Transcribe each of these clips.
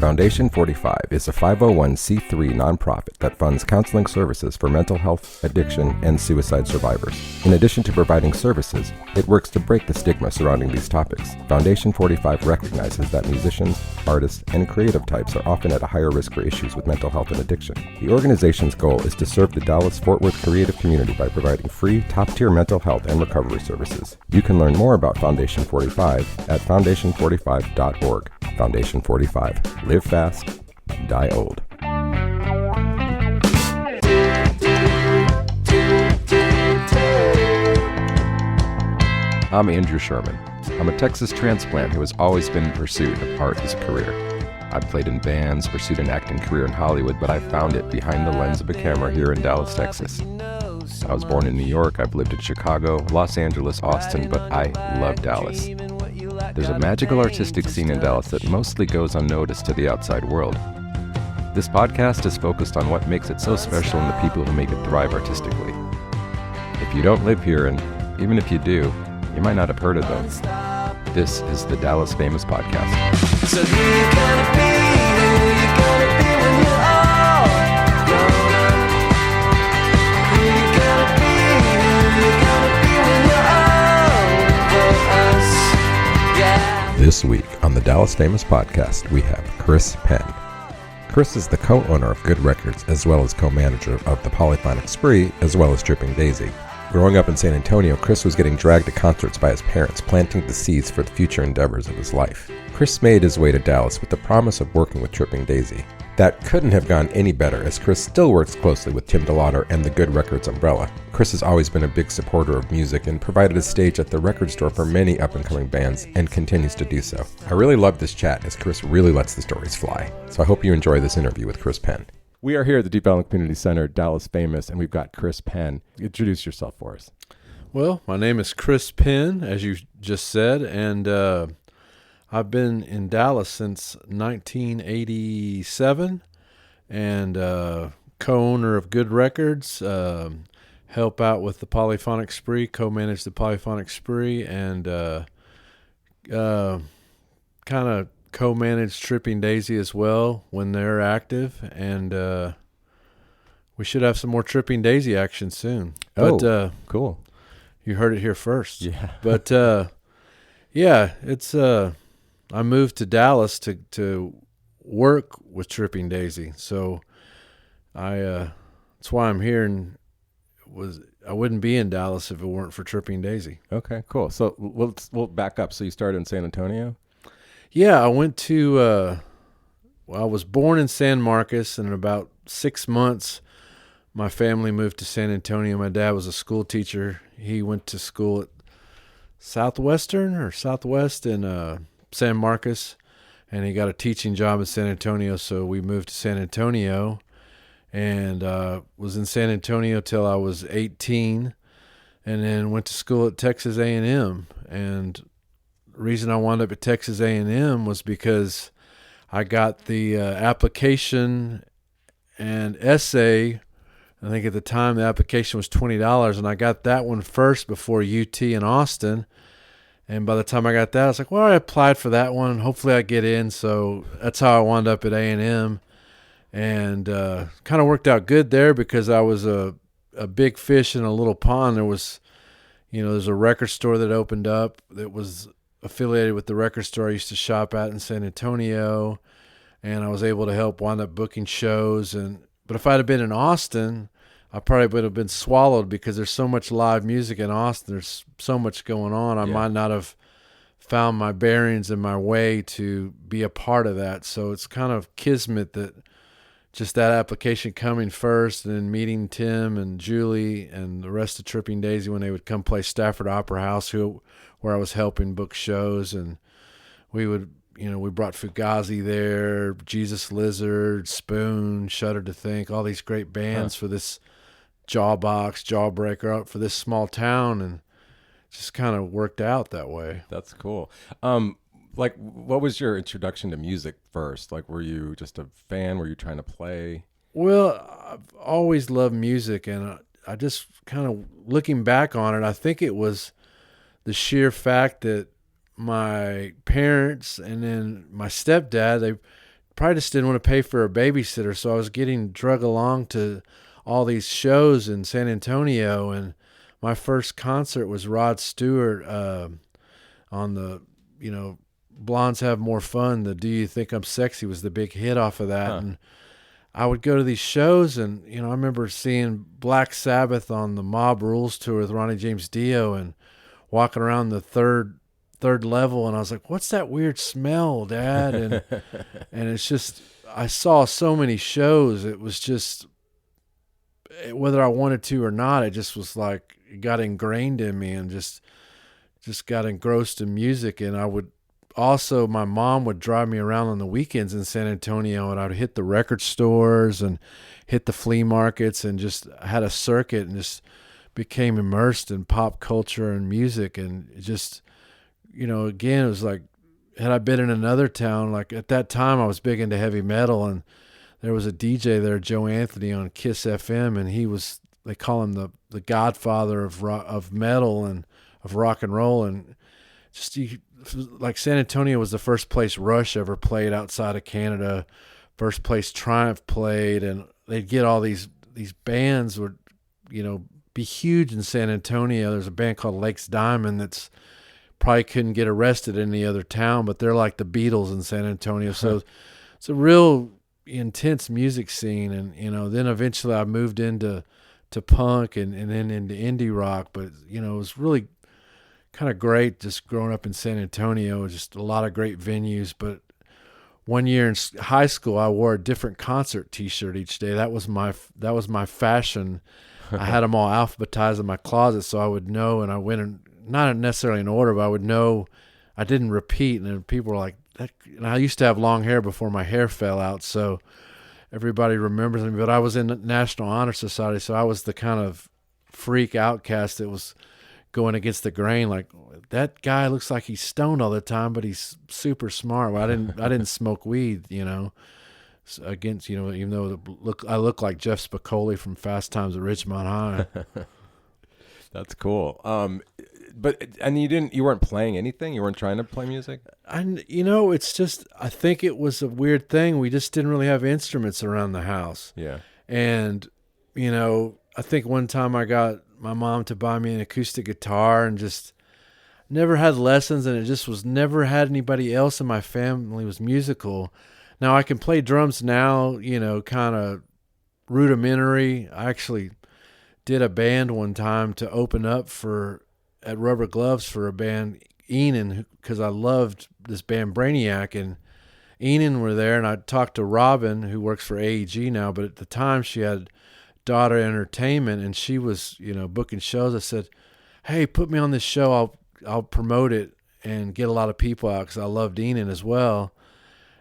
Foundation 45 is a 501c3 nonprofit that funds counseling services for mental health, addiction, and suicide survivors. In addition to providing services, it works to break the stigma surrounding these topics. Foundation 45 recognizes that musicians, artists, and creative types are often at a higher risk for issues with mental health and addiction. The organization's goal is to serve the Dallas-Fort Worth creative community by providing free, top-tier mental health and recovery services. You can learn more about Foundation 45 at foundation45.org. Foundation 45. Live fast, die old. I'm Andrew Sherman. I'm a Texas transplant who has always been in pursuit of art as a career. I've played in bands, pursued an acting career in Hollywood, but I found it behind the lens of a camera here in Dallas, Texas. I was born in New York, I've lived in Chicago, Los Angeles, Austin, but I love Dallas. There's a magical artistic scene in Dallas that mostly goes unnoticed to the outside world. This podcast is focused on what makes it so special and the people who make it thrive artistically. If you don't live here, and even if you do, you might not have heard of them. This is the Dallas Famous Podcast. So who you gonna be? Who you gonna be when you're all grown up? Who you gonna be? Who you gonna be when you're all for us? Yeah. This week on the Dallas Famous Podcast, we have Chris Penn. Chris is the co-owner of Good Records as well as co-manager of the Polyphonic Spree as well as Dripping Daisy. Growing up in San Antonio, Chris was getting dragged to concerts by his parents, planting the seeds for the future endeavors of his life. Chris made his way to Dallas with the promise of working with Dripping Daisy. That couldn't have gone any better, as Chris still works closely with Tim Delaughter and the Good Records umbrella. Chris has always been a big supporter of music and provided a stage at the record store for many up-and-coming bands, and continues to do so. I really love this chat, as Chris really lets the stories fly. So I hope you enjoy this interview with Chris Penn. We are here at the Deep Ellum Community Center, Dallas Famous, and we've got Chris Penn. Introduce yourself for us. Well, my name is Chris Penn, as you just said, and I've been in Dallas since 1987, and co-owner of Good Records, help out with the Polyphonic Spree, co-manage the Polyphonic Spree, and kind of co-manage Dripping Daisy as well when they're active, and we should have some more Dripping Daisy action soon. Cool. You heard it here first. Yeah. But yeah, it's I moved to Dallas to work with Dripping Daisy, so that's why I'm here, and I wouldn't be in Dallas if it weren't for Dripping Daisy. Okay, cool. So we'll back up. So you started in San Antonio? Yeah, I went to I was born in San Marcos, and in about 6 months my family moved to San Antonio. My dad was a school teacher. He went to school at Southwest in San Marcos, and he got a teaching job in San Antonio, so we moved to San Antonio, and was in San Antonio till I was 18, and then went to school at Texas A&M. And the reason I wound up at Texas A&M was because I got the application and essay. I think at the time the application was $20, and I got that one first before UT in Austin. And by the time I got that, I was like, well, I applied for that one. Hopefully I get in. So that's how I wound up at A&M. And kind of worked out good there because I was a big fish in a little pond. There was, there's a record store that opened up that was affiliated with the record store I used to shop at in San Antonio. And I was able to help wind up booking shows. But if I'd have been in Austin, I probably would have been swallowed because there's so much live music in Austin. There's so much going on. I might not have found my bearings and my way to be a part of that. So it's kind of kismet that just that application coming first, and then meeting Tim and Julie and the rest of Dripping Daisy when they would come play Stafford Opera House, where I was helping book shows. And we would, we brought Fugazi there, Jesus Lizard, Spoon, Shudder to Think, all these great bands for this Jawbreaker for this small town, and just kind of worked out that way. That's cool. What was your introduction to music first? Like, were you just a fan? Were you trying to play? Well, I've always loved music, and I just kind of, looking back on it, I think it was the sheer fact that my parents and then my stepdad, probably just didn't want to pay for a babysitter, so I was getting drug along to all these shows in San Antonio, and my first concert was Rod Stewart on the, Blondes Have More Fun. The Do You Think I'm Sexy was the big hit off of that. And I would go to these shows, and, I remember seeing Black Sabbath on the Mob Rules tour with Ronnie James Dio and walking around the third level, and I was like, what's that weird smell, Dad? And and it's just, I saw so many shows. It was just, whether I wanted to or not, it just was like, it got ingrained in me, and just got engrossed in music. And I would also, my mom would drive me around on the weekends in San Antonio, and I'd hit the record stores and hit the flea markets, and just had a circuit, and just became immersed in pop culture and music. And it just, again, it was like, had I been in another town, like at that time I was big into heavy metal, and there was a DJ there, Joe Anthony, on Kiss FM, and they call him the godfather of metal and of rock and roll. And just, like, San Antonio was the first place Rush ever played outside of Canada, first place Triumph played, and they'd get all these bands would, be huge in San Antonio. There's a band called Lakes Diamond that's probably couldn't get arrested in any other town, but they're like the Beatles in San Antonio. So it's a real intense music scene. And, then eventually I moved into punk and then into indie rock. But, it was really kind of great just growing up in San Antonio, just a lot of great venues. But one year in high school, I wore a different concert T-shirt each day. That was my fashion. I had them all alphabetized in my closet, so I would know, and I went in, not necessarily in order, but I would know. I didn't repeat, and then people were like, that. And I used to have long hair before my hair fell out, so everybody remembers me. But I was in the National Honor Society, so I was the kind of freak outcast that was going against the grain. Like, that guy looks like he's stoned all the time, but he's super smart. Well, I didn't smoke weed, against, even though I look like Jeff Spicoli from Fast Times at Ridgemont High. That's cool. And you weren't playing anything? You weren't trying to play music? And, it's just, I think it was a weird thing. We just didn't really have instruments around the house. Yeah. And, I think one time I got my mom to buy me an acoustic guitar, and just never had lessons, and it just was never had anybody else in my family was musical. Now I can play drums now, kind of rudimentary. I actually did a band one time to open up at Rubber Gloves for a band, Enon, because I loved this band Brainiac, and Enon were there, and I talked to Robin, who works for AEG now, but at the time she had Daughter Entertainment, and she was, booking shows. I said, hey, put me on this show. I'll promote it and get a lot of people out, because I loved Enon as well.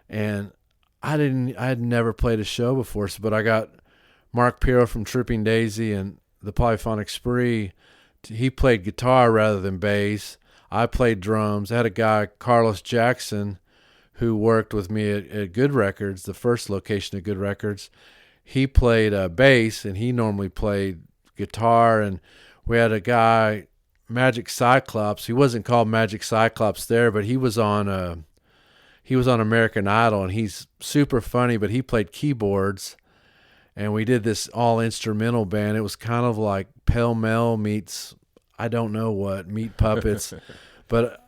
And I had never played a show before, but I got Mark Pirro from Tripping Daisy and the Polyphonic Spree. He played guitar rather than bass. I played drums. I had a guy, Carlos Jackson, who worked with me at Good Records, the first location of Good Records. He played bass, and he normally played guitar. And we had a guy, Magic Cyclops. He wasn't called Magic Cyclops there, but he was on American Idol, and he's super funny, but he played keyboards. And we did this all instrumental band. It was kind of like Pell Mell meets, I don't know what, Meat Puppets. But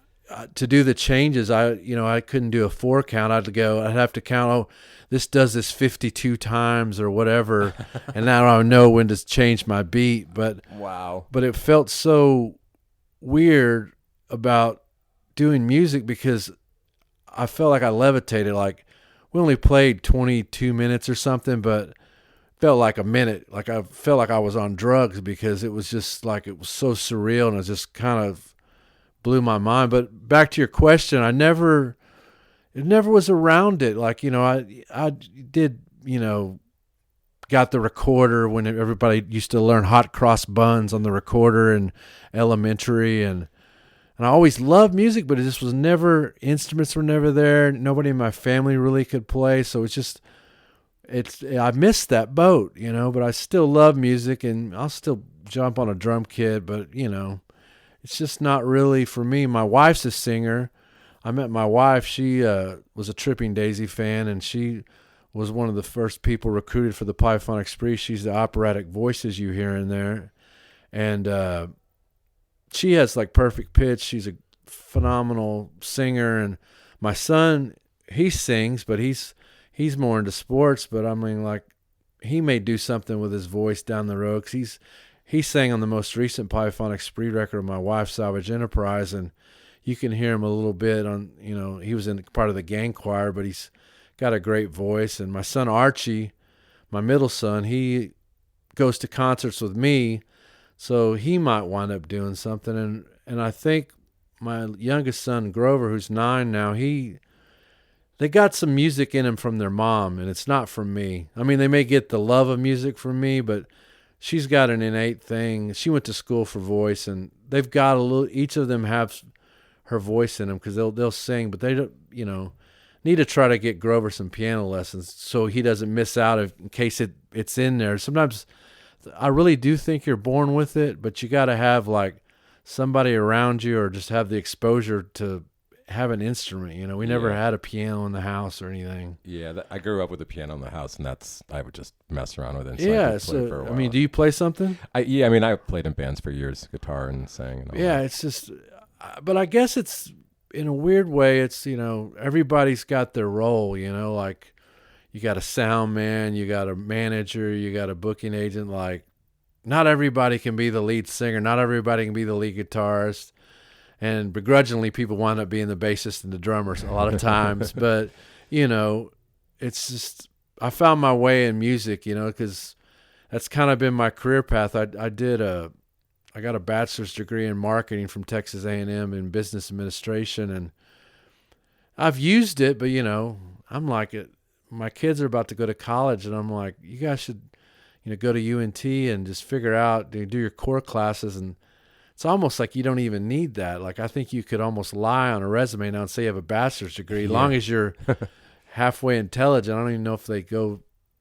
to do the changes, I couldn't do a 4 count. I'd have to count, this does this 52 times or whatever. And now I know when to change my beat. But wow. But it felt so weird about doing music, because I felt like I levitated. Like, we only played 22 minutes or something, but felt like a minute. Like, I felt like I was on drugs, because it was just like, it was so surreal, and it just kind of blew my mind. But back to your question, it never was around it. Like, I did, got the recorder when everybody used to learn hot cross buns on the recorder in elementary, and I always loved music, but it just was never, instruments were never there. Nobody in my family really could play. So I missed that boat, but I still love music, and I'll still jump on a drum kit, but, it's just not really for me. My wife's a singer. I met my wife. She was a Tripping Daisy fan, and she was one of the first people recruited for the Polyphonic Spree. She's the operatic voices you hear in there. And she has like perfect pitch. She's a phenomenal singer. And my son, he sings, but he's more into sports. But I mean, like, he may do something with his voice down the road, 'cause he sang on the most recent Polyphonic Spree record of my wife, Salvage Enterprise, and you can hear him a little bit on, he was in part of the gang choir, but he's got a great voice. And my son Archie, my middle son, he goes to concerts with me, so he might wind up doing something. And I think my youngest son Grover, who's 9 now, they got some music in him from their mom, and it's not from me. I mean, they may get the love of music from me, but she's got an innate thing. She went to school for voice, and they've got a little. Each of them have her voice in them, because they'll sing, but they don't, need to try to get Grover some piano lessons so he doesn't miss out in case it's in there. Sometimes I really do think you're born with it, but you got to have like somebody around you, or just have the exposure to have an instrument. We never had a piano in the house or anything. Yeah, I grew up with a piano in the house, and I would just mess around with it. So I mean, do you play something? I played in bands for years, guitar and sang. And all that. It's just, but I guess it's, in a weird way, it's, everybody's got their role, like you got a sound man, you got a manager, you got a booking agent. Like, not everybody can be the lead singer. Not everybody can be the lead guitarist. And begrudgingly, people wind up being the bassist and the drummers a lot of times. But, it's just, I found my way in music, because that's kind of been my career path. I got a bachelor's degree in marketing from Texas A&M in business administration, and I've used it, but, I'm like, my kids are about to go to college, and I'm like, you guys should, go to UNT and just figure out, do your core classes. And it's almost like you don't even need that. Like, I think you could almost lie on a resume now and say you have a bachelor's degree, as long as you're halfway intelligent. I don't even know if they go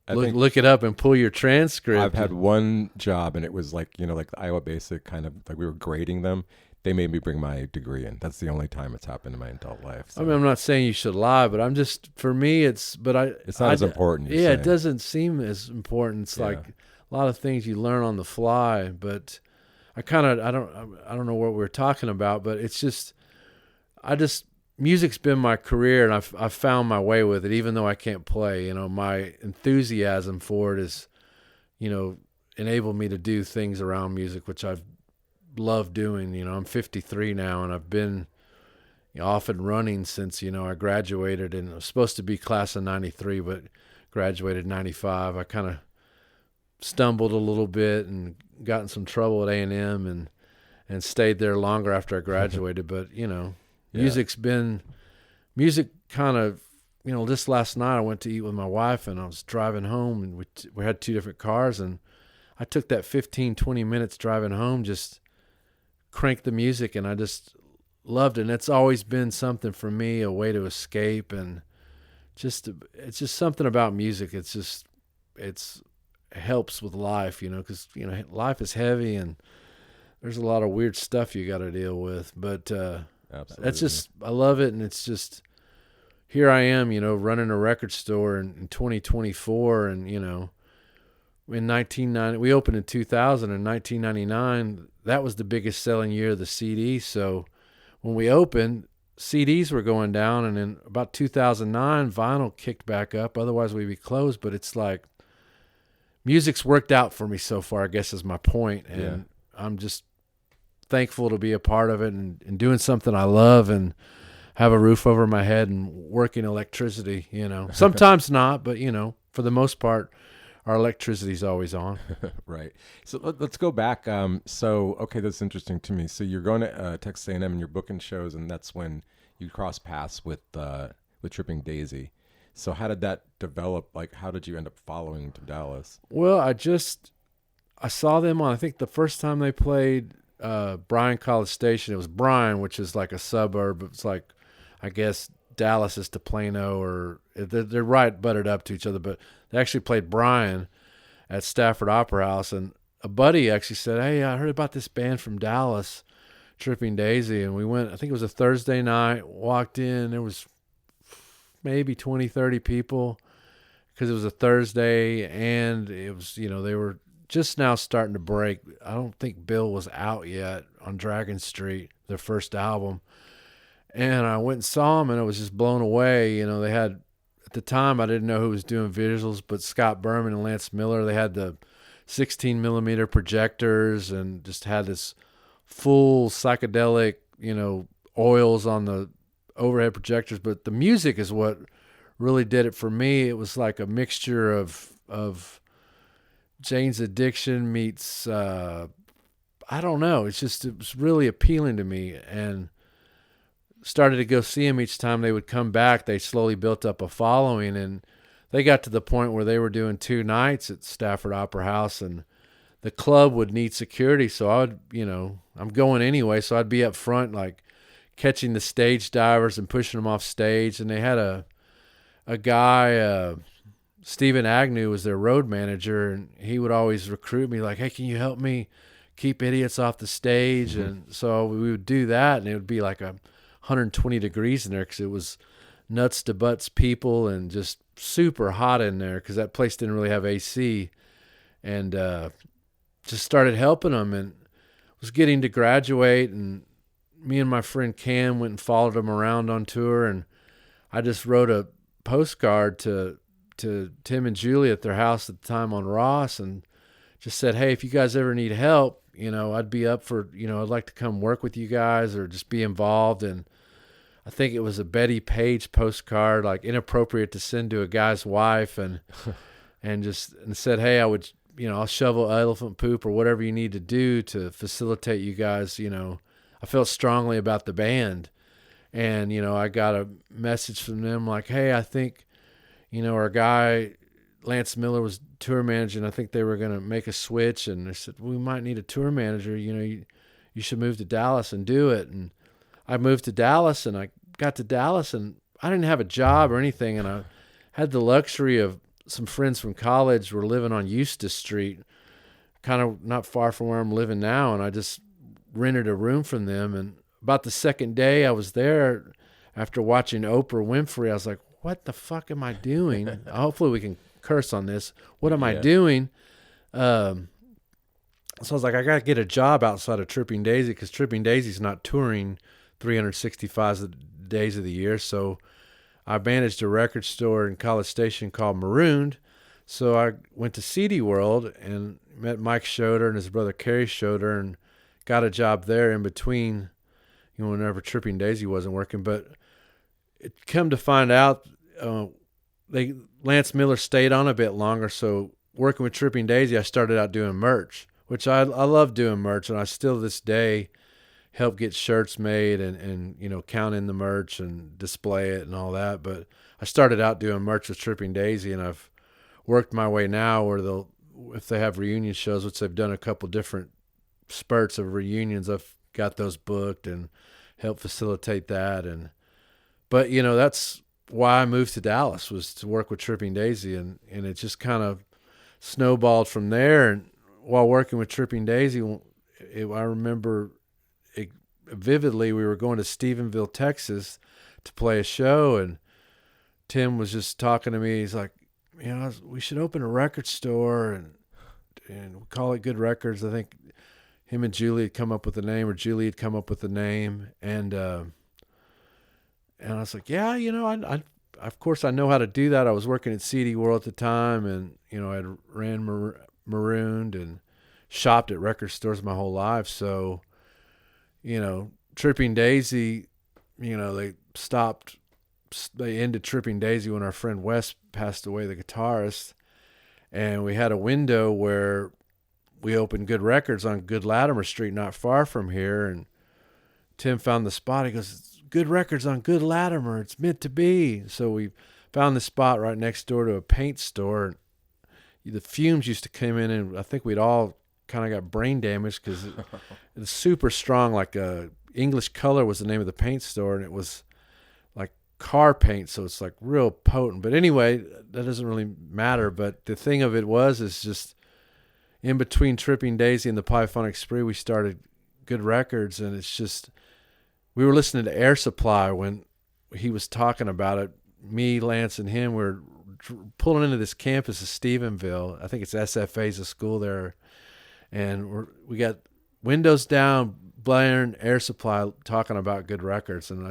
look it up and pull your transcript. I've had one job, and it was like, like the Iowa Basic, kind of like we were grading them. They made me bring my degree in. That's the only time it's happened in my adult life. So. I mean, I'm not saying you should lie, but for me, it's not as important. It doesn't seem as important. It's like a lot of things you learn on the fly, but I don't know what we're talking about, but it's just, music's been my career, and I've found my way with it, even though I can't play. My enthusiasm for it is, enabled me to do things around music, which I've loved doing. I'm 53 now, and I've been off and running since, I graduated, and I was supposed to be class of 93, but graduated 95. I kind of stumbled a little bit and got in some trouble at A&M and stayed there longer after I graduated. But, music kind of, just last night I went to eat with my wife, and I was driving home, and we had 2 different cars, and I took that 15, 20 minutes driving home, just cranked the music, and I just loved it. And it's always been something for me, a way to escape, and it's just something about music. It helps with life, because, life is heavy, and there's a lot of weird stuff you got to deal with. But Absolutely. That's just, I love it. And it's just, here I am, running a record store in 2024. And, in 1990, we opened in 2000. In 1999, that was the biggest selling year of the CD. So when we opened, CDs were going down. And in about 2009, vinyl kicked back up. Otherwise, we'd be closed. But it's like, music's worked out for me so far, I guess, is my point. And I'm just thankful to be a part of it, and doing something I love, and have a roof over my head, and working electricity. Sometimes not, but for the most part, our electricity's always on. Right. So let's go back. Okay, that's interesting to me. So you're going to Texas A&M, and you're booking shows, and that's when you cross paths with Tripping Daisy. So how did that develop? Like, how did you end up following to Dallas? Well, I saw them on, I think the first time they played Bryan College Station. It was Bryan, which is like a suburb. It's like, I guess Dallas is to Plano, or they're right butted up to each other, but they actually played Bryan at Stafford Opera House. And a buddy actually said, "Hey, I heard about this band from Dallas, Tripping Daisy, and we went, I think it was a Thursday night, walked in, there was maybe 20, 30 people because it was a Thursday, and it was, they were just now starting to break. I don't think Bill was out yet on Dragon Street, their first album. And I went and saw them, and I was just blown away. They had, at the time, I didn't know who was doing visuals, but Scott Berman and Lance Miller, they had the 16 millimeter projectors and just had this full psychedelic, oils on the overhead projectors. But the music is what really did it for me. It was like a mixture of Jane's Addiction meets, I don't know. It was really appealing to me, and started to go see them each time they would come back. They slowly built up a following, and they got to the point where they were doing 2 nights at Stafford Opera House, and the club would need security. So I would, I'm going anyway. So I'd be up front, like catching the stage divers and pushing them off stage. And they had a guy, Stephen Agnew was their road manager, and he would always recruit me like, hey, can you help me keep idiots off the stage? Mm-hmm. And so we would do that, and it would be like 120 degrees in there because it was nuts to butts people and just super hot in there because that place didn't really have AC. And just started helping them, and was getting to graduate, and me and my friend Cam went and followed them around on tour, and I just wrote a postcard to Tim and Julie at their house at the time on Ross, and just said, hey, if you guys ever need help, I'd be up for, I'd like to come work with you guys or just be involved. And I think it was a Betty Page postcard, like inappropriate to send to a guy's wife, and said, hey, I would, I'll shovel elephant poop or whatever you need to do to facilitate you guys. I felt strongly about the band, and, I got a message from them like, hey, I think, our guy, Lance Miller, was tour manager, and I think they were going to make a switch, and they said, we might need a tour manager. You should move to Dallas and do it. And I moved to Dallas, and I got to Dallas, and I didn't have a job or anything, and I had the luxury of some friends from college were living on Eustis Street, kind of not far from where I'm living now, and I just rented a room from them. And about the second day I was there, after watching Oprah Winfrey, I was like, what the fuck am I doing? Hopefully we can curse on this. What am I doing? So I was like, I got to get a job outside of Tripping Daisy, because Tripping Daisy's not touring 365 days of the year. So I managed a record store in College Station called Marooned. So I went to CD World and met Mike Schroeder and his brother Kerry Schroeder, and got a job there in between, whenever Tripping Daisy wasn't working. But it come to find out, Lance Miller stayed on a bit longer. So working with Tripping Daisy, I started out doing merch, which I love doing merch, and I still this day help get shirts made and count in the merch and display it and all that. But I started out doing merch with Tripping Daisy, and I've worked my way now where if they have reunion shows, which they've done a couple different spurts of reunions, I've got those booked and helped facilitate that. But that's why I moved to Dallas, was to work with Tripping Daisy, and it just kind of snowballed from there. And while working with Tripping Daisy, I remember vividly, we were going to Stephenville, Texas to play a show, and Tim was just talking to me. He's like, we should open a record store and call it Good Records. I think him and Julie had come up with the name, or Julie had come up with the name. And I was like, yeah, I of course I know how to do that. I was working at CD World at the time, and, I ran Marooned and shopped at record stores my whole life. So, Tripping Daisy, they ended Tripping Daisy when our friend Wes passed away, the guitarist. And we had a window where we opened Good Records on Good Latimer Street, not far from here. And Tim found the spot. He goes, Good Records on Good Latimer. It's meant to be. So we found the spot right next door to a paint store. The fumes used to come in, and I think we'd all kind of got brain damage because it was super strong. Like English Color was the name of the paint store, and it was like car paint, so it's like real potent. But anyway, that doesn't really matter. But the thing of it is just in between Tripping Daisy and the Polyphonic Spree, we started Good Records, and it's just, we were listening to Air Supply when he was talking about it. Me, Lance, and him were pulling into this campus of Stephenville. I think it's SFA's a school there, and we got windows down, blaring Air Supply, talking about Good Records, and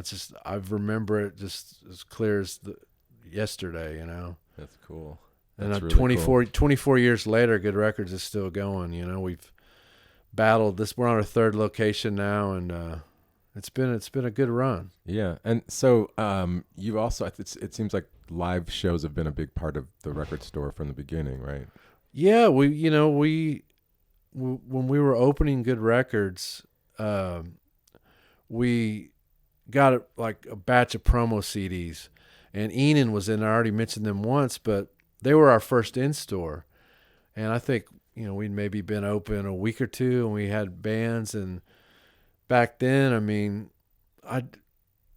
I remember it just as clear as yesterday, you know. That's cool. And That's really 24 years later, Good Records is still going. You know, we've battled this. We're on our third location now, and it's been a good run. Yeah, and so you also, it seems like live shows have been a big part of the record store from the beginning, right? Yeah, when we were opening Good Records, we got like a batch of promo CDs, and Enon was in. I already mentioned them once, but they were our first in-store, and I think, you know, we'd maybe been open a week or two, and we had bands. And back then, I mean,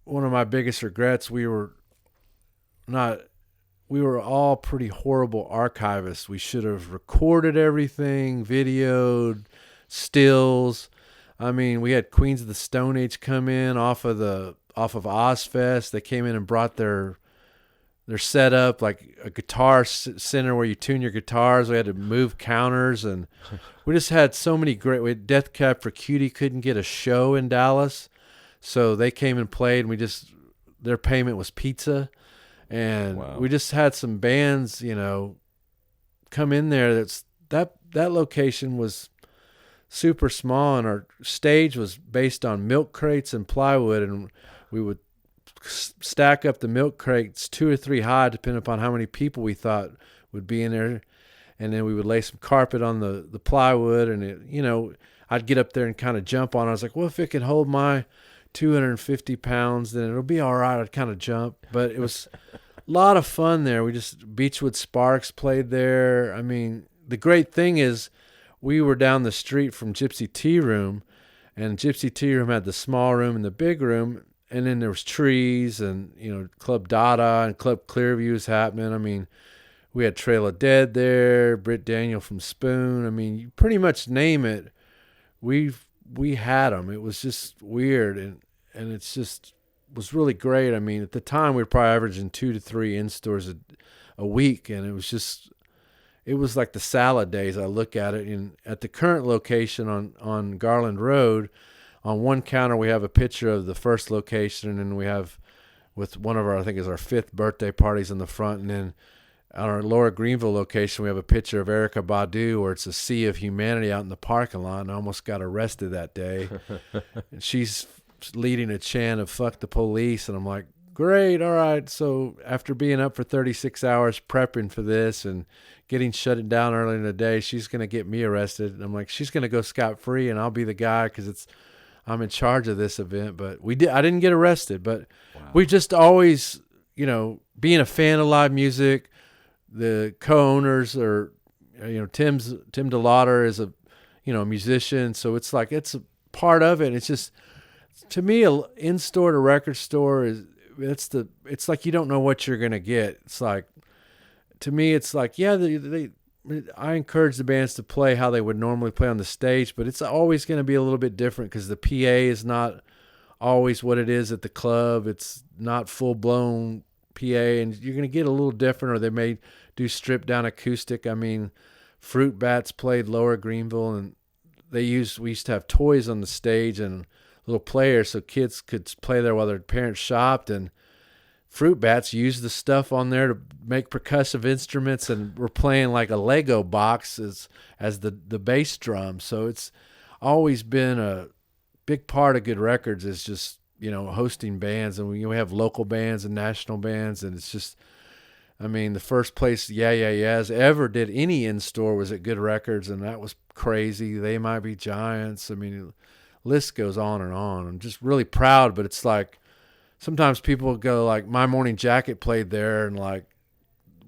one of my biggest regrets, we were all pretty horrible archivists. We should have recorded everything, videoed, stills. I mean, we had Queens of the Stone Age come in off of Ozfest. They came in and brought their setup, like a guitar center where you tune your guitars. We had to move counters, and we just had so many great. We had Death Cab for Cutie couldn't get a show in Dallas, so they came and played. And their payment was pizza, and Wow. we just had some bands, you know, come in there. That location was super small, and our stage was based on milk crates and plywood, and we would stack up the milk crates 2 or 3 high, depending upon how many people we thought would be in there, and then we would lay some carpet on the plywood, and it, you know, I'd get up there and kind of jump on it. I was like, well, if it can hold my 250 pounds, then it'll be all right. I'd kind of jump, but it was a lot of fun there. Beechwood Sparks played there. I mean, the great thing is we were down the street from Gypsy Tea Room, and Gypsy Tea Room had the small room and the big room. And then there was trees, and, you know, Club Dada and Club Clearview was happening. I mean, we had Trail of Dead there, Britt Daniel from Spoon. I mean, you pretty much name it, we had them. It was just weird, and it's just was really great. I mean, at the time we were probably averaging 2 to 3 in-stores a week, and it was like the salad days. I look at it, and at the current location on Garland Road, on one counter, we have a picture of the first location, and we have, with one of our, I think is our 5th birthday parties in the front. And then on our Lower Greenville location, we have a picture of Erykah Badu, where it's a sea of humanity out in the parking lot, and I almost got arrested that day. And she's leading a chant of "fuck the police," and I'm like, great, all right. So after being up for 36 hours prepping for this and getting shut down early in the day, she's going to get me arrested. And I'm like, she's going to go scot-free, and I'll be the guy because I'm in charge of this event. But I didn't get arrested, but we just always, you know, being a fan of live music, the co-owners are, you know, Tim Delaughter is a musician. So it's like, it's a part of it. And it's just, to me, a in-store to record store it's like you don't know what you're going to get. It's like, to me, it's like, yeah, I encourage the bands to play how they would normally play on the stage, but it's always going to be a little bit different because the PA is not always what it is at the club. It's not full-blown PA, and you're going to get a little different, or they may do stripped-down acoustic. I mean, Fruit Bats played Lower Greenville, and we used to have toys on the stage and little players so kids could play there while their parents shopped, and Fruit Bats used the stuff on there to make percussive instruments, and we're playing like a Lego box as the bass drum. So it's always been a big part of Good Records is just, you know, hosting bands, and we have local bands and national bands, and it's just, I mean, the first place Yeah Yeah Yeahs ever did any in-store was at Good Records, and that was crazy. They Might Be Giants. I mean, the list goes on and on. I'm just really proud, but it's like, sometimes people go like, My Morning Jacket played there, and like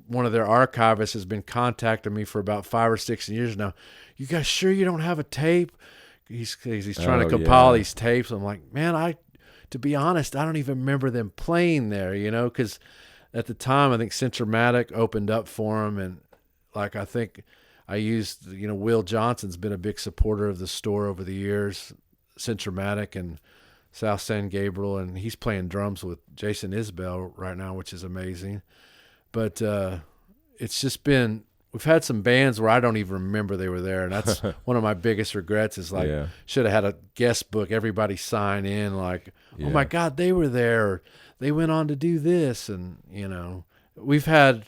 one of their archivists has been contacting me for about 5 or 6 years now. You guys sure you don't have a tape? He's trying to compile these tapes. I'm like, man, to be honest, I don't even remember them playing there, you know, because at the time I think Centromatic opened up for them, and like I think I used, you know, Will Johnson's been a big supporter of the store over the years. Centromatic and South San Gabriel, and he's playing drums with Jason Isbell right now, which is amazing. But it's just been, we've had some bands where I don't even remember they were there, and that's one of my biggest regrets is like, should have had a guest book, everybody sign in like, oh my God, they were there, or they went on to do this. And, you know, we've had,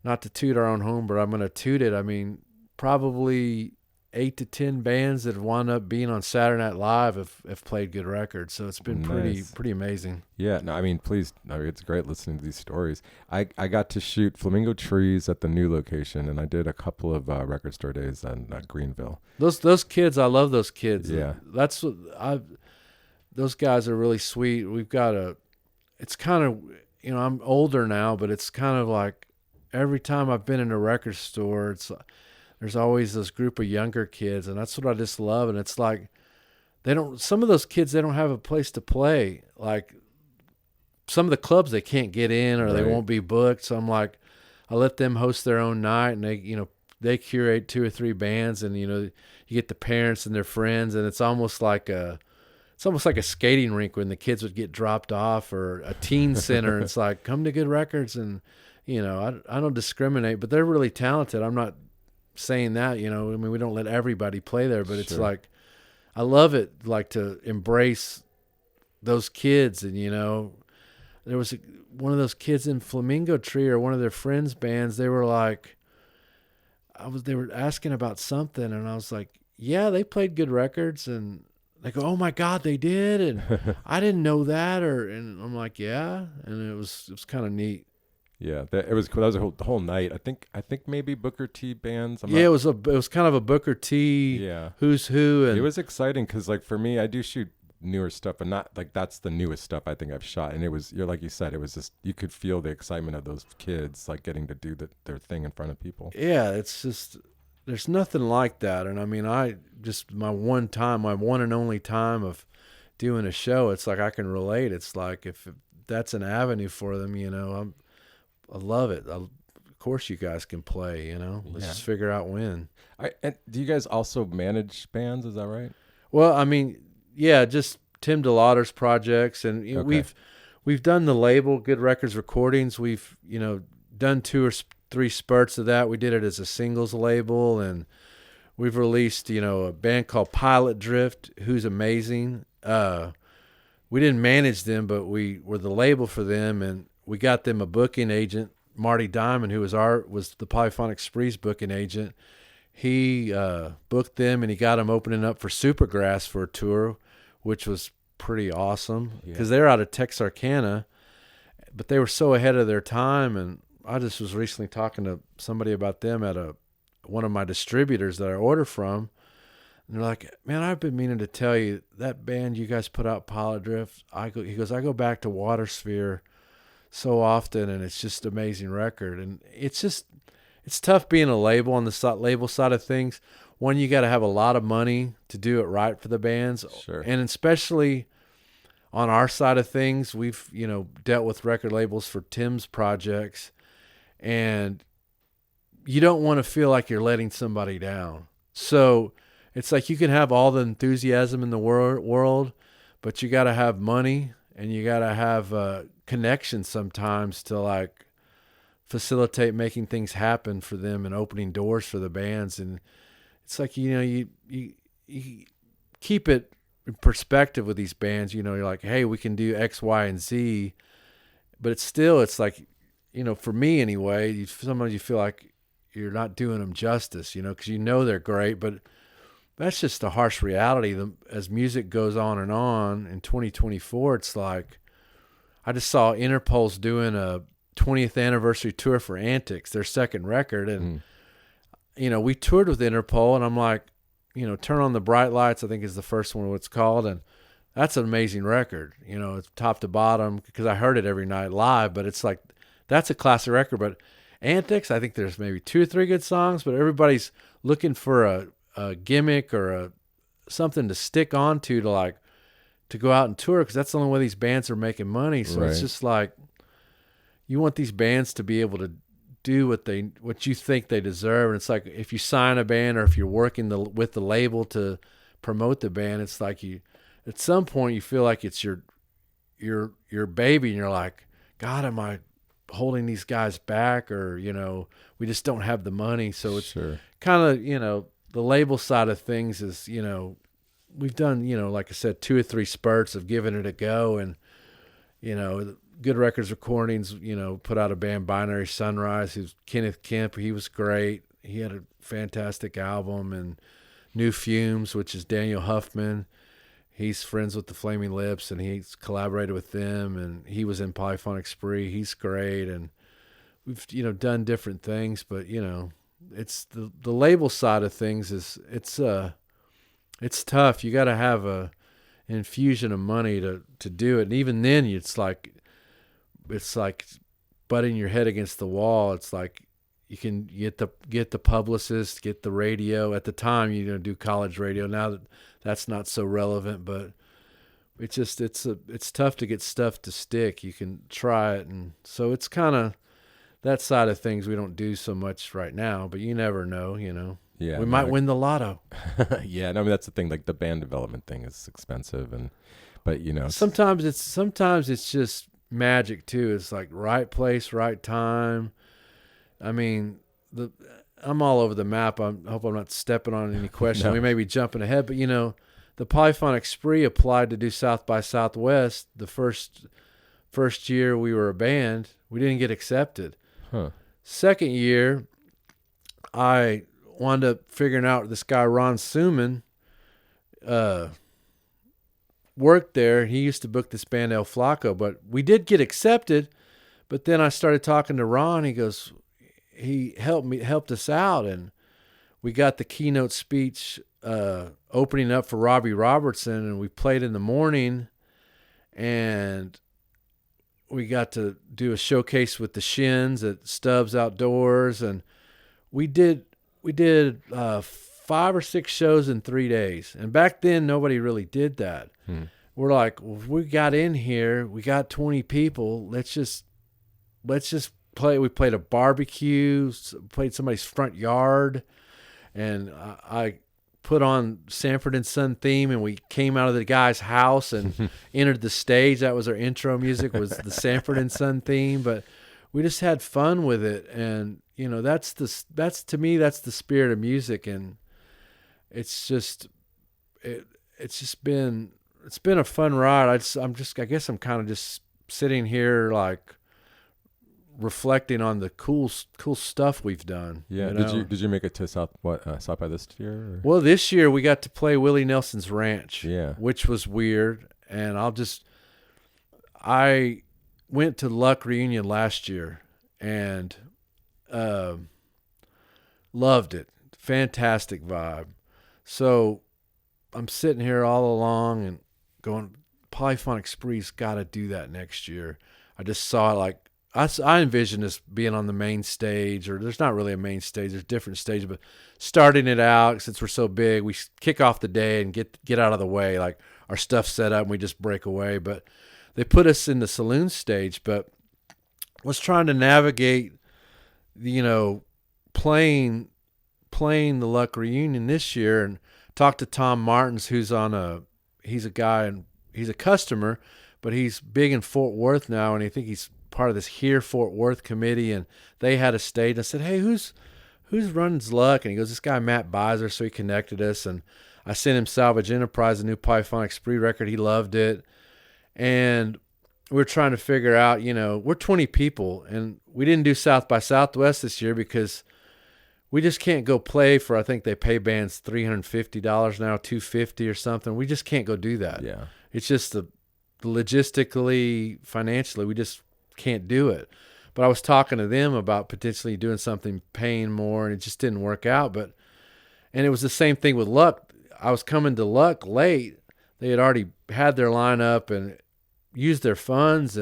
not to toot our own home, but I'm going to toot it. I mean, probably 8 to 10 bands that have wound up being on Saturday Night Live have played good records. So it's been pretty amazing. Yeah, no, I mean, please, I mean, it's great listening to these stories. I got to shoot flamingo trees at the new location, and I did a couple of record store days in Greenville. Those kids, I love those kids. Yeah. That's what those guys are really sweet. We've got it's kind of, you know, I'm older now, but it's kind of like every time I've been in a record store, there's always this group of younger kids, and that's what I just love. And it's like some of those kids, they don't have a place to play. Like some of the clubs they can't get in, or they won't be booked. So I'm like, I let them host their own night, and they curate 2 or 3 bands, and you get the parents and their friends, and it's almost like a skating rink when the kids would get dropped off, or a teen center. It's like, come to Good Records, and I don't discriminate, but they're really talented. I'm not saying that, I mean, we don't let everybody play there, but it's like, I love it, like, to embrace those kids. And, there was one of those kids in Flamingo Tree, or one of their friends' bands. They were like, they were asking about something, and I was like, yeah, they played good records. And they go, oh my God, they did. And I didn't know that. And I'm like, yeah. And it was kind of neat. Yeah, it was cool. That was the whole night. I think maybe Booker T bands. It was kind of a Booker T. Who's who. And it was exciting because, like, for me, I do shoot newer stuff, and not like that's the newest stuff I think I've shot. And it was, like you said, it was just, you could feel the excitement of those kids, like, getting to do their thing in front of people. Yeah, it's just, there's nothing like that. And I mean, my one and only time of doing a show, it's like I can relate. It's like, if that's an avenue for them, I love it. Of course you guys can play, Let's just figure out when. And do you guys also manage bands? Is that right? Well, I mean, yeah, just Tim Delaughter's projects. And we've done the label, Good Records Recordings. We've, done 2 or 3 spurts of that. We did it as a singles label. And we've released, a band called Pilot Drift, who's amazing. We didn't manage them, but we were the label for them. And we got them a booking agent, Marty Diamond, who was the Polyphonic Spree's booking agent. He booked them, and he got them opening up for Supergrass for a tour, which was pretty awesome because they're out of Texarkana, but they were so ahead of their time. And I just was recently talking to somebody about them at one of my distributors that I order from, and they're like, man, I've been meaning to tell you, that band you guys put out, Pilot Drift, he goes, I go back to Watersphere so often, and it's just an amazing record. And it's tough being a label on the label side of things. One, you got to have a lot of money to do it right for the bands. Sure. And especially on our side of things, we've, dealt with record labels for Tim's projects, and you don't want to feel like you're letting somebody down. So it's like, you can have all the enthusiasm in the world, but you got to have money, and you got to have connections sometimes to, like, facilitate making things happen for them and opening doors for the bands. And it's like, you keep it in perspective with these bands. You're like, hey, we can do X, Y, and Z, but it's like, for me anyway, sometimes you feel like you're not doing them justice, because they're great, but that's just a harsh reality. As music goes on in 2024, it's like, I just saw Interpol's doing a 20th anniversary tour for Antics, their second record. And, we toured with Interpol, and I'm like, Turn on the Bright Lights, I think is the first one, what it's called. And that's an amazing record, it's top to bottom, because I heard it every night live, but it's like, that's a classic record. But Antics, I think there's maybe 2 or 3 good songs, but everybody's looking for a gimmick or something to stick on to go out and tour, because that's the only way these bands are making money. So It's just like, you want these bands to be able to do what you think they deserve. And it's like, if you sign a band, or if you're working with the label to promote the band. It's like at some point you feel like it's your baby, and you're like, God, am I holding these guys back? Or, we just don't have the money. So it's kind of, the label side of things is, we've done, like I said, 2 or 3 spurts of giving it a go. And, Good Records Recordings, put out a band, Binary Sunrise, who's Kenneth Kemp. He was great. He had a fantastic album. And New Fumes, which is Daniel Huffman. He's friends with the Flaming Lips, and he's collaborated with them, and he was in Polyphonic Spree. He's great, and we've, done different things, but, it's the label side of things it's tough. You got to have an infusion of money to do it, and even then, it's like butting your head against the wall. It's like you can get the publicist, get the radio. At the time, do college radio. Now that's not so relevant, but it's tough to get stuff to stick. You can try it, and so it's kind of that side of things we don't do so much right now. But you never know, Yeah, we might win the lotto. Yeah, no, I mean that's the thing. Like the band development thing is expensive, but sometimes it's just magic too. It's like right place, right time. I mean, I'm all over the map. I hope I'm not stepping on any question. No. We may be jumping ahead, but the Polyphonic Spree applied to do South by Southwest. The first year we were a band, we didn't get accepted. Huh. Second year, I wound up figuring out this guy Ron Suman worked there. He used to book this band El Flaco, but we did get accepted. But then I started talking to Ron. He helped us out, and we got the keynote speech opening up for Robbie Robertson, and we played in the morning, and we got to do a showcase with the Shins at Stubbs Outdoors, and we did 5 or 6 shows in 3 days. And back then nobody really did that. We're like, well, we got in here, we got 20 people, let's just play. We played a barbecue, played somebody's front yard, and I put on Sanford and Son theme, and we came out of the guy's house and entered the stage. That was our intro music, was the Sanford and Son theme. But we just had fun with it, and that's to me that's the spirit of music, and it's been a fun ride. I guess I'm kind of just sitting here like reflecting on the cool stuff we've done. Yeah. Did you make it to South by this year? Or? Well, this year we got to play Willie Nelson's Ranch. Yeah. Which was weird, and I went to Luck Reunion last year and loved it. Fantastic vibe. So I'm sitting here all along and going, Polyphonic Spree's got to do that next year. I just saw it like, I envision this being on the main stage, or there's not really a main stage, there's different stages, but starting it out, since we're so big, we kick off the day and get out of the way, like our stuff's set up and we just break away. But they put us in the saloon stage, but was trying to navigate, playing the Luck Reunion this year, and talked to Tom Martins, he's a guy, and he's a customer, but he's big in Fort Worth now, and I think he's part of this Here Fort Worth committee, and they had a stage. I said, hey, who's runs Luck? And he goes, this guy Matt Beiser. So he connected us, and I sent him Salvage Enterprise, a new Polyphonic Spree record. He loved it, and we're trying to figure out, we're 20 people, and we didn't do South by Southwest this year because we just can't go play for, I think they pay bands $350 now, $250 or something. We just can't go do that. Yeah. It's just logistically, financially, we just can't do it. But I was talking to them about potentially doing something, paying more, and it just didn't work out. And it was the same thing with Luck. I was coming to Luck late. They had already had their lineup and used their funds,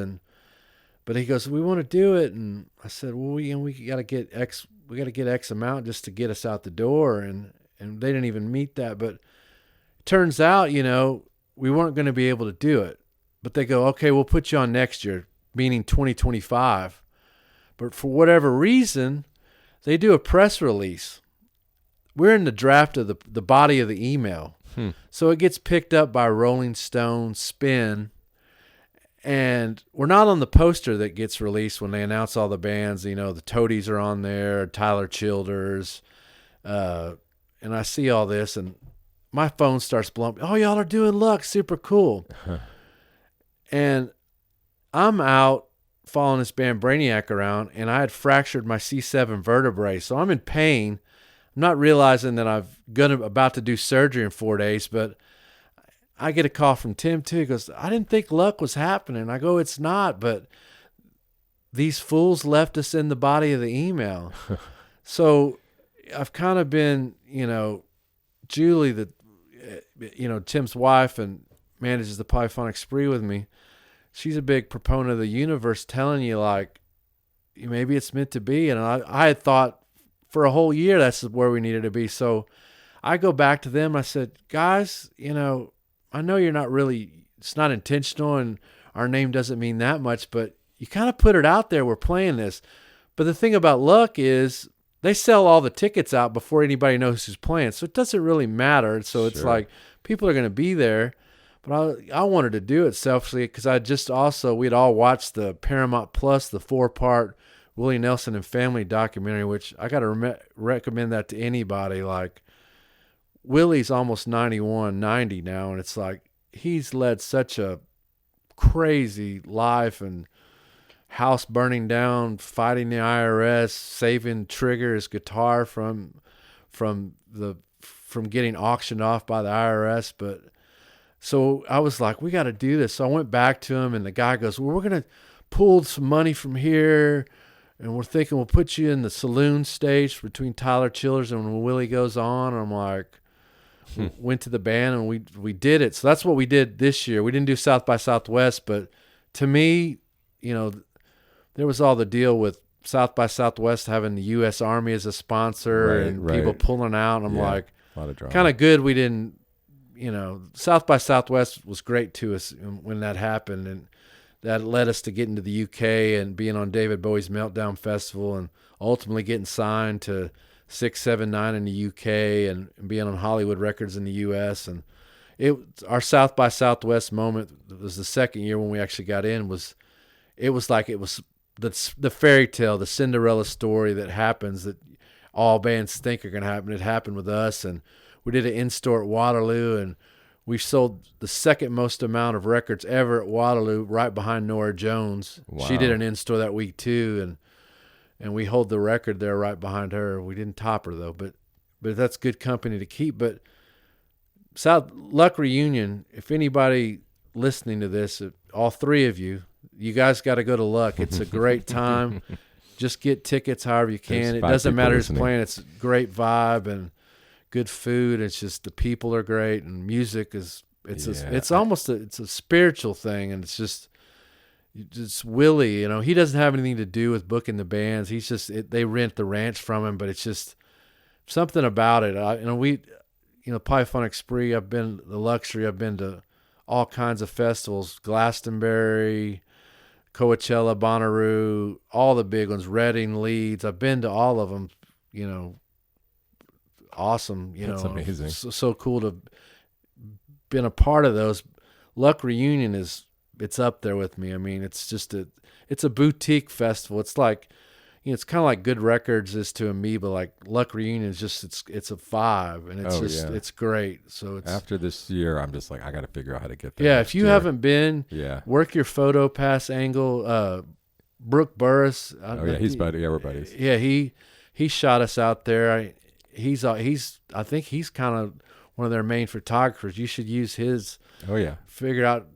but he goes, we want to do it, and I said, well, we got to get X. We got to get X amount just to get us out the door, and they didn't even meet that. But it turns out, we weren't going to be able to do it. But they go, okay, we'll put you on next year, meaning 2025. But for whatever reason, they do a press release. We're in the draft of the body of the email. So it gets picked up by Rolling Stone, Spin, and we're not on the poster that gets released when they announce all the bands. You know, the Toadies are on there, Tyler Childers, and I see all this, and my phone starts blowing. Oh, y'all are doing Luck, super cool. And I'm out following this band Brainiac around, and I had fractured my C7 vertebrae, so I'm in pain. I'm not realizing that about to do surgery in 4 days, but I get a call from Tim too. He goes, I didn't think Luck was happening. I go, it's not, but these fools left us in the body of the email. So I've kind of been, Julie, Tim's wife and manages the Polyphonic Spree with me. She's a big proponent of the universe telling you, like, maybe it's meant to be. And I had thought for a whole year that's where we needed to be. So I go back to them. I said, guys, I know you're not really, it's not intentional and our name doesn't mean that much, but you kind of put it out there. We're playing this. But the thing about Luck is they sell all the tickets out before anybody knows who's playing. So it doesn't really matter. So it's like people are going to be there. But I wanted to do it selfishly because we'd all watched the Paramount Plus, the 4-part Willie Nelson and Family documentary, which I got to recommend that to anybody. Like, Willie's almost 91, 90 now, and it's like he's led such a crazy life and house burning down, fighting the IRS, saving Trigger, his guitar from getting auctioned off by the IRS. But so I was like, we got to do this. So I went back to him, and the guy goes, well, we're going to pull some money from here, and we're thinking we'll put you in the saloon stage between Tyler Childers and when Willie goes on. And I'm like, went to the band, and we did it. So that's what we did this year. We didn't do South by Southwest, but to me, there was all the deal with South by Southwest having the U.S. Army as a sponsor and people pulling out. And I'm like, kind of good we didn't, South by Southwest was great to us when that happened. And that led us to get into the UK and being on David Bowie's Meltdown Festival and ultimately getting signed to 679 in the UK and being on Hollywood Records in the US. And our South by Southwest moment was the second year when we actually got in. It was the fairy tale, the Cinderella story that happens that all bands think are going to happen. It happened with us, and we did an in-store at Waterloo, and we sold the second most amount of records ever at Waterloo, right behind Nora Jones. Wow. She did an in-store that week too, and we hold the record there right behind her. We didn't top her though, but that's good company to keep. But Luck Reunion, if anybody listening to this, all three of you guys got to go to Luck. It's a great time. Just get tickets however you can. It doesn't matter who's playing. It's a great vibe and good food. It's just the people are great, and music is it's almost a spiritual thing, and it's Willie. He doesn't have anything to do with booking the bands. He's they rent the ranch from him, but it's just something about it. Polyphonic Spree. I've been to all kinds of festivals, Glastonbury, Coachella, Bonnaroo, all the big ones, Reading, Leeds. I've been to all of them. Awesome. That's amazing. So cool to been a part of those. Luck Reunion it's up there with me. I mean, it's a boutique festival. It's like, it's kind of like Good Records is to Amoeba. Like Luck Reunion is it's a vibe, and it's great. So it's after this year, I'm just like, I got to figure out how to get there. Yeah, if you haven't been, work your photo pass angle. Brooke Burris. He's buddy. Yeah, we're buddies. Yeah, he shot us out there. I think he's kind of one of their main photographers. You should use his. Oh yeah. Figure out,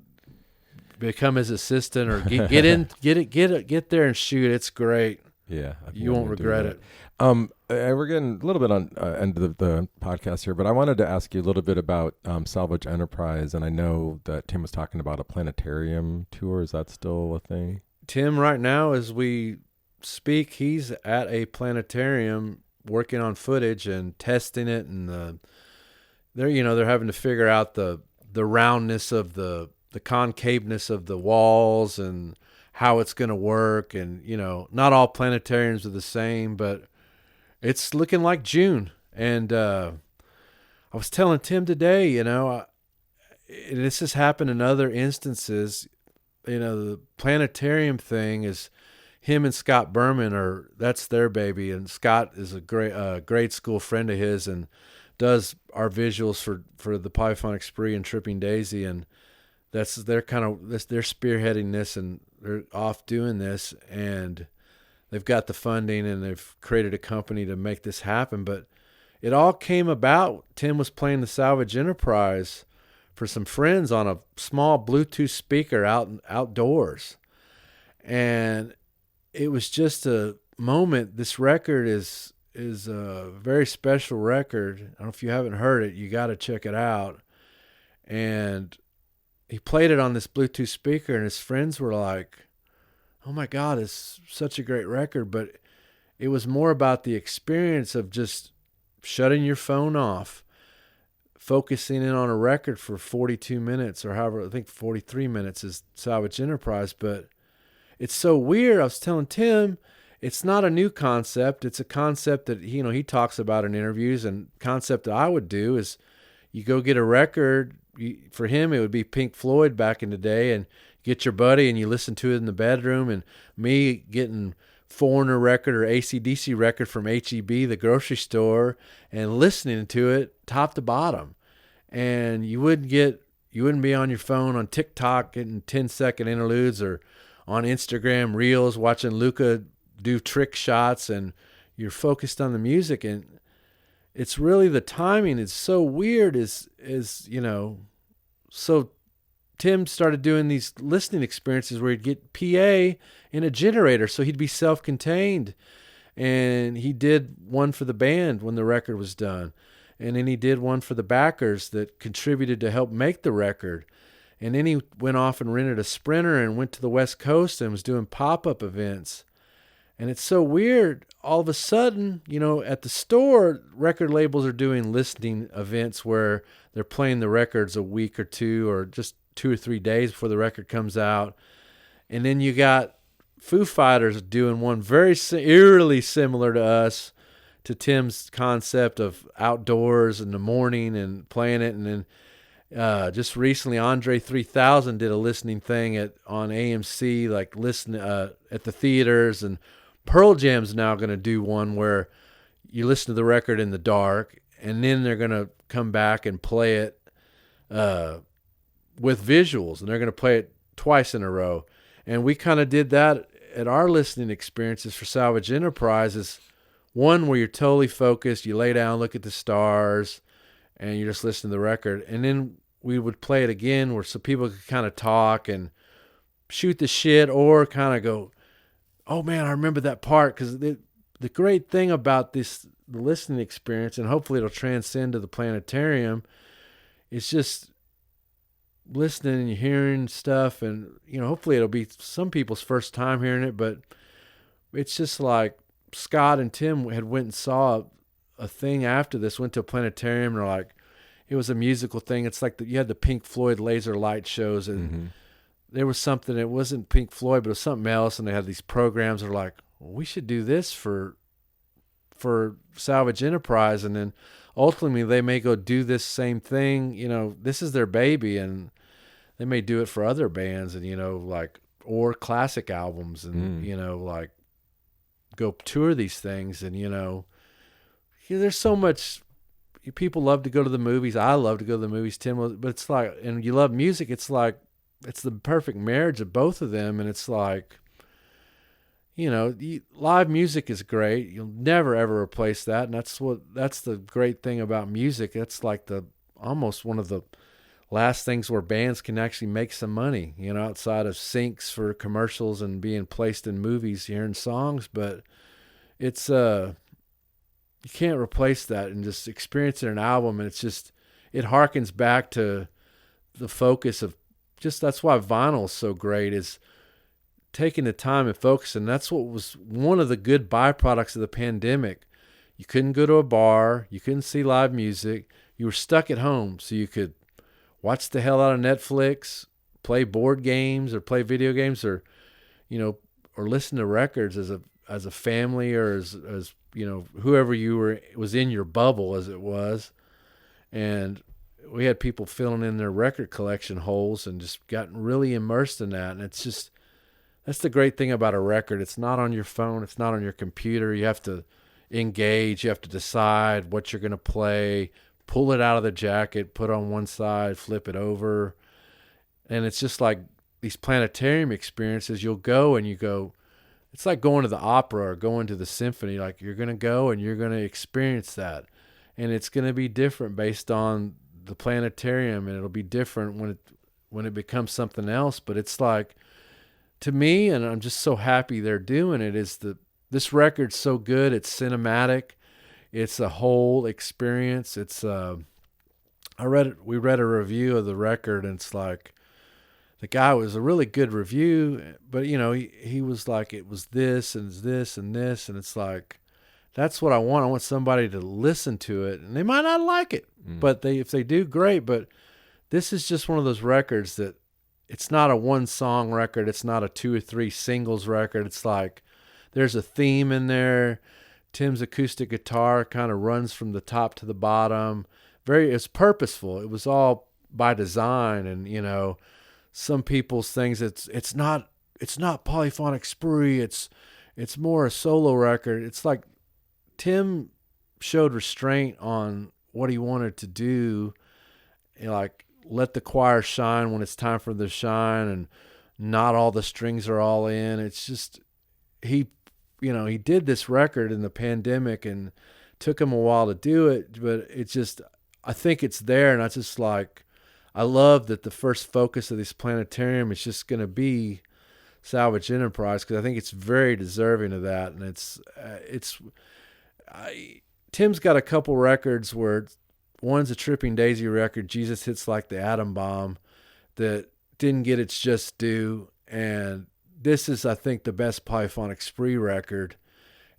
become his assistant, or get there and shoot. It's great. Yeah, you won't regret it. We're getting a little bit on end of the podcast here, but I wanted to ask you a little bit about Salvage Enterprise, and I know that Tim was talking about a planetarium tour. Is that still a thing? Tim, right now, as we speak, he's at a planetarium working on footage and testing it, and they're having to figure out the roundness of the concaveness of the walls and how it's going to work. And, not all planetariums are the same, but it's looking like June. And I I was telling Tim today, this has happened in other instances. The planetarium thing is him and Scott Berman that's their baby. And Scott is a grade school friend of his and does our visuals for the Polyphonic Spree and Tripping Daisy. And they're spearheading this, and they're off doing this, and they've got the funding, and they've created a company to make this happen. But it all came about. Tim was playing the Salvage Enterprise for some friends on a small Bluetooth speaker outdoors. And it was just a moment. This record is a very special record. I don't know if you haven't heard it, you got to check it out. And he played it on this Bluetooth speaker, and his friends were like, oh my God, it's such a great record. But it was more about the experience of just shutting your phone off, focusing in on a record for 42 minutes or however, I think 43 minutes is Salvage Enterprise. But it's so weird. I was telling Tim, it's not a new concept. It's a concept that, he talks about in interviews, and concept that I would do is you go get a record. For him, it would be Pink Floyd back in the day, and get your buddy and you listen to it in the bedroom. And me getting Foreigner record or AC/DC record from HEB, the grocery store, and listening to it top to bottom. And you wouldn't be on your phone on TikTok getting 10-second interludes or on Instagram Reels watching Luca do trick shots, and you're focused on the music. And it's really the timing is so weird so Tim started doing these listening experiences where he'd get PA in a generator, so he'd be self-contained. And he did one for the band when the record was done. And then he did one for the backers that contributed to help make the record. And then he went off and rented a Sprinter and went to the West Coast and was doing pop-up events. And it's so weird. All of a sudden, at the store, record labels are doing listening events where they're playing the records a week or two or just 2 or 3 days before the record comes out. And then you got Foo Fighters doing one very eerily similar to us, to Tim's concept of outdoors in the morning and playing it. And then just recently, Andre 3000 did a listening thing on AMC, like listen at the theaters. And Pearl Jam's now going to do one where you listen to the record in the dark, and then they're going to come back and play it with visuals, and they're going to play it twice in a row. And we kind of did that at our listening experiences for Salvage Enterprise. Is one where you're totally focused, you lay down, look at the stars, and you just listen to the record. And then we would play it again so people could kind of talk and shoot the shit, or kind of go, oh man, I remember that part. Because the great thing about the listening experience, and hopefully it'll transcend to the planetarium, is just listening and hearing stuff. And hopefully it'll be some people's first time hearing it, but it's just like Scott and Tim had went and saw a thing after this, went to a planetarium, and they're like, it was a musical thing. It's like you had the Pink Floyd laser light shows, and there was something, it wasn't Pink Floyd, but it was something else, and they had these programs that were like, well, we should do this for Salvage Enterprise. And then ultimately they may go do this same thing. This is their baby, and they may do it for other bands, and or classic albums, and like go tour these things. And there's so much. People love to go to the movies. I love to go to the movies, Tim, but it's like, and you love music, it's like it's the perfect marriage of both of them. And it's like, live music is great. You'll never ever replace that. And that's the great thing about music. That's like almost one of the last things where bands can actually make some money, outside of syncs for commercials and being placed in movies, hearing songs. But it's, you can't replace that, and just experiencing an album. And it's just, it harkens back to the focus of that's why vinyl is so great, is taking the time and focusing. That's what was one of the good byproducts of the pandemic. You couldn't go to a bar. You couldn't see live music. You were stuck at home, so you could watch the hell out of Netflix, play board games or play video games, or listen to records as a family, or as whoever was in your bubble, as it was. And we had people filling in their record collection holes and just gotten really immersed in that. And it's just, that's the great thing about a record. It's not on your phone. It's not on your computer. You have to engage. You have to decide what you're going to play, pull it out of the jacket, put it on one side, flip it over. And it's just like these planetarium experiences. You'll go and you go, it's like going to the opera or going to the symphony. Like you're going to go and you're going to experience that. And it's going to be different based on the planetarium, and it'll be different when it becomes something else. But it's like, to me, and I'm just so happy they're doing it, is this record's so good. It's cinematic. It's a whole experience. It's we read a review of the record, and it's like, the guy was a really good review, but he was like, it was this and this and this, and it's like, that's what I want. I want somebody to listen to it, and they might not like it, but if they do, great. But this is just one of those records that it's not a one song record. It's not a 2 or 3 singles record. It's like there's a theme in there. Tim's acoustic guitar kind of runs from the top to the bottom. It's purposeful. It was all by design, and some people's things. It's not Polyphonic Spree. It's more a solo record. It's like Tim showed restraint on what he wanted to do, like let the choir shine when it's time for them to shine, and not all the strings are all in. It's just he did this record in the pandemic, and took him a while to do it, but it's just, I think it's there, and I just like, I love that the first focus of this planetarium is just going to be Salvage Enterprise, because I think it's very deserving of that. And Tim's got a couple records where one's a Tripping Daisy record, Jesus Hits Like the Atom Bomb, that didn't get its just due. And this is, I think, the best Polyphonic Spree record.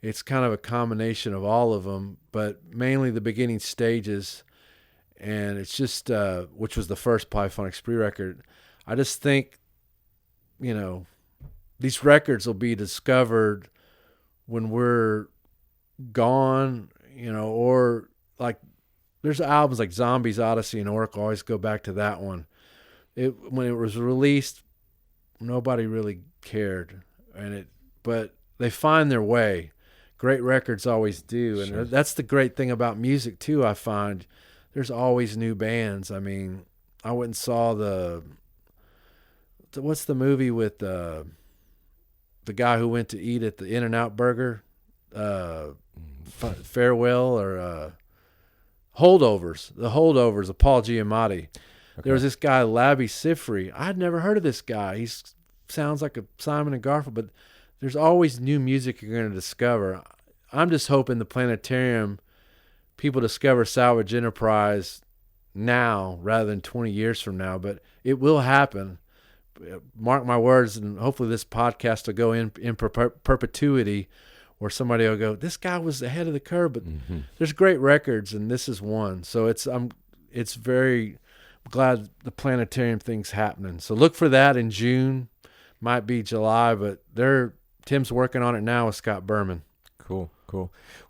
It's kind of a combination of all of them, but mainly the beginning stages. And it's just, which was the first Polyphonic Spree record. I just think, these records will be discovered when we're gone, or like there's albums like Zombies, Odyssey, and Oracle. I always go back to that one. When it was released, nobody really cared, but they find their way. Great records always do, and Sure. That's the great thing about music too. I find there's always new bands. I mean, I went and saw what's the movie with the guy who went to eat at the In-N-Out Burger, Farewell or Holdovers. The Holdovers of Paul Giamatti. Okay. There was this guy, Labby Sifri. I'd never heard of this guy. He sounds like a Simon and Garfunkel, but there's always new music you're going to discover. I'm just hoping the planetarium, people discover Salvage Enterprise now rather than 20 years from now, but it will happen. Mark my words, and hopefully this podcast will go in perpetuity, where somebody will go, this guy was ahead of the curve. But there's great records, and this is one. So it's very glad the planetarium thing's happening. So look for that in June, might be July, but Tim's working on it now with Scott Berman. Cool.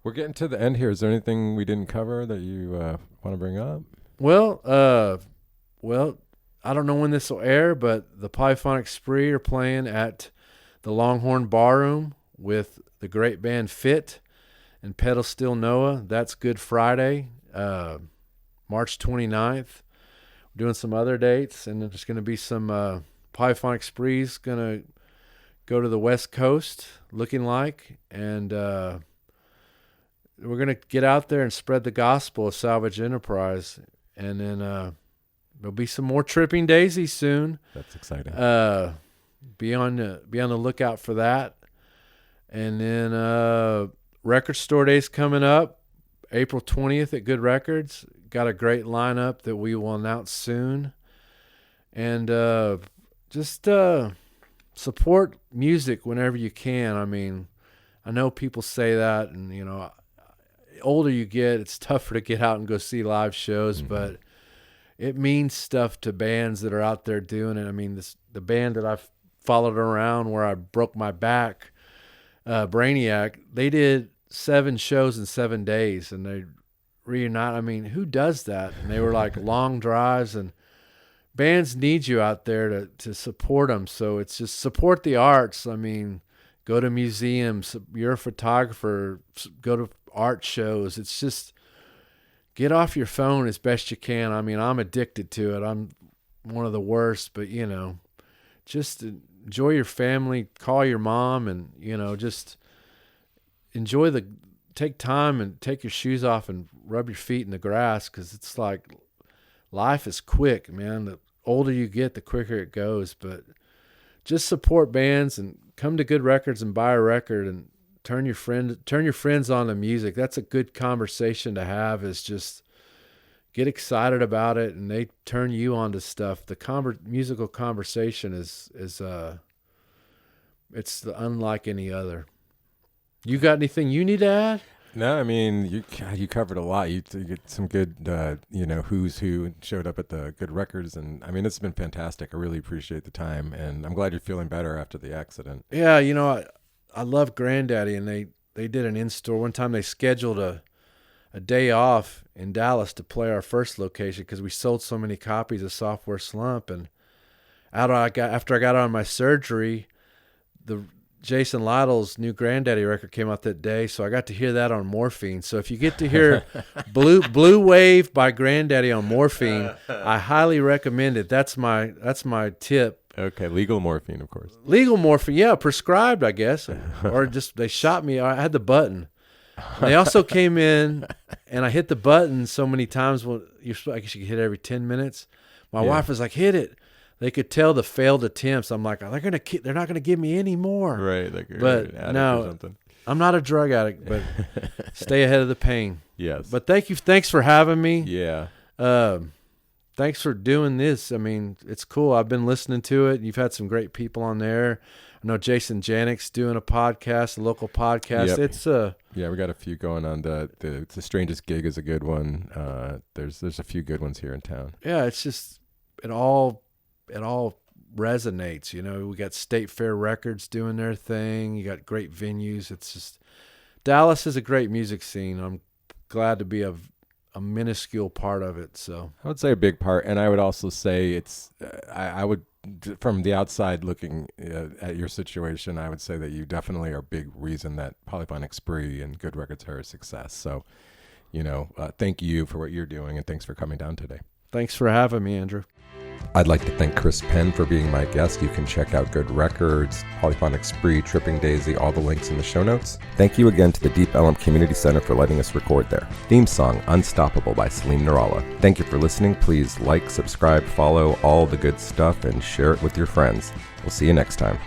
We're getting to the end here. Is there anything we didn't cover that you want to bring up? Well, I don't know when this will air, but the Polyphonic Spree are playing at the Longhorn Barroom with the great band Fit and Pedal Steel Noah. That's Good Friday, March 29th. We're doing some other dates, and there's going to be some Polyphonic Spree's going to go to the West Coast, looking like, and we're going to get out there and spread the gospel of Salvage Enterprise, and then there'll be some more Tripping Daisy soon. That's exciting. Be on the lookout for that. And then Record Store Day's coming up, April 20th at Good Records. Got a great lineup that we will announce soon. And just support music whenever you can. I mean, I know people say that, and older you get, it's tougher to get out and go see live shows, but it means stuff to bands that are out there doing it. I mean, the band that I've followed around where I broke my back, Brainiac, they did 7 shows in 7 days, and they reunite. I mean, who does that? And they were like long drives, and bands need you out there to support them. So it's just support the arts. I mean, go to museums. You're a photographer. Go to art shows. It's just get off your phone as best you can. I mean, I'm addicted to it. I'm one of the worst, but just enjoy your family. Call your mom, and just take time and take your shoes off and rub your feet in the grass, because it's like life is quick, man. The older you get, the quicker it goes. But just support bands and come to Good Records and buy a record and turn your friends on to music. That's a good conversation to have, is just get excited about it, and they turn you on to stuff. The musical conversation is it's unlike any other. You got anything you need to add? No, I mean, you covered a lot. You get some good, who's who showed up at the Good Records. And, I mean, it's been fantastic. I really appreciate the time. And I'm glad you're feeling better after the accident. Yeah, I love Granddaddy, and they did an in-store. One time they scheduled a day off in Dallas to play our first location because we sold so many copies of Software Slump. And after I got out of my surgery, the Jason Lytle's new Granddaddy record came out that day, so I got to hear that on morphine. So if you get to hear Blue Wave by Granddaddy on morphine, I highly recommend it. That's my tip. Okay, legal morphine, of course. Legal morphine, yeah, prescribed, I guess, or just they shot me. I had the button. They also came in, and I hit the button so many times. I guess you could hit it every 10 minutes. My wife was like, "Hit it." They could tell the failed attempts. I'm like, they're not gonna give me any more. Right, but no, I'm not a drug addict, but stay ahead of the pain. Yes. But thanks for having me. Yeah. Thanks for doing this. I mean, it's cool. I've been listening to it. You've had some great people on there. I know Jason Janik's doing a podcast, a local podcast. Yep. It's yeah, we got a few going on. The Strangest Gig is a good one. There's a few good ones here in town. Yeah, it's just it all resonates. We got State Fair Records doing their thing. You got great venues. It's just Dallas is a great music scene. I'm glad to be a minuscule part of it. So I would say a big part, and I would also say it's I would, from the outside looking at your situation, I would say that you definitely are a big reason that Polyphonic Spree and Good Records are a success. So thank you for what you're doing, and thanks for coming down today. Thanks for having me, Andrew. I'd like to thank Chris Penn for being my guest. You can check out Good Records, Polyphonic Spree, Tripping Daisy, all the links in the show notes. Thank you again to the Deep Ellum Community Center for letting us record there. Theme song, Unstoppable by Salim Nuralla. Thank you for listening. Please like, subscribe, follow, all the good stuff, and share it with your friends. We'll see you next time.